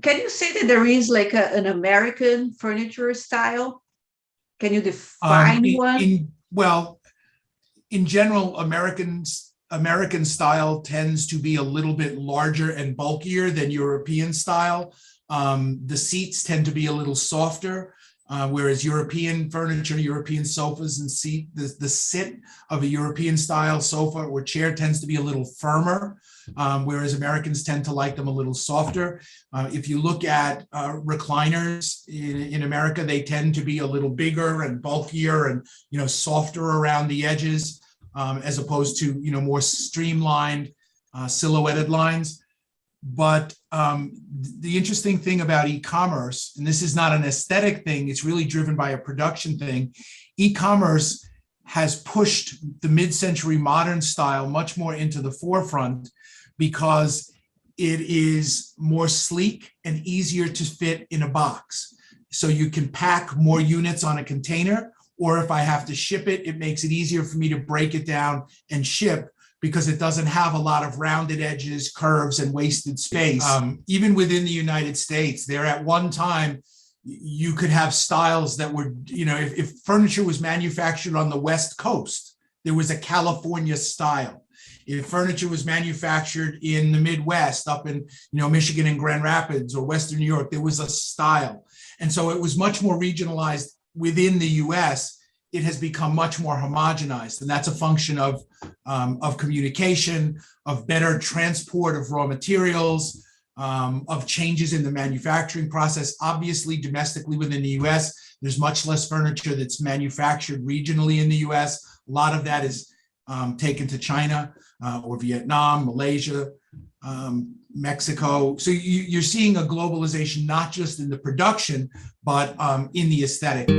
Can you say that there is like an American furniture style? Can you define one? Well, in general, American style tends to be a little bit larger and bulkier than European style. The seats tend to be a little softer, whereas European furniture, European sofas and the sit of a European style sofa or chair tends to be a little firmer, whereas Americans tend to like them a little softer. If you look at recliners in America, they tend to be a little bigger and bulkier and softer around the edges, as opposed to more streamlined, silhouetted lines. But the interesting thing about e-commerce, and this is not an aesthetic thing, it's really driven by a production thing. E-commerce has pushed the mid-century modern style much more into the forefront because it is more sleek and easier to fit in a box. So you can pack more units on a container, or if I have to ship it, it makes it easier for me to break it down and ship because it doesn't have a lot of rounded edges, curves, and wasted space. Even within the United States, there at one time, you could have styles that were, if furniture was manufactured on the West Coast, there was a California style. If furniture was manufactured in the Midwest, up in Michigan and Grand Rapids or Western New York, there was a style. And so it was much more regionalized within the US. It has become much more homogenized, and that's a function of communication, of better transport of raw materials, of changes in the manufacturing process. Obviously, domestically within the US, there's much less furniture that's manufactured regionally in the US. A lot of that is taken to China or Vietnam, Malaysia, Mexico. So you're seeing a globalization, not just in the production, but in the aesthetic.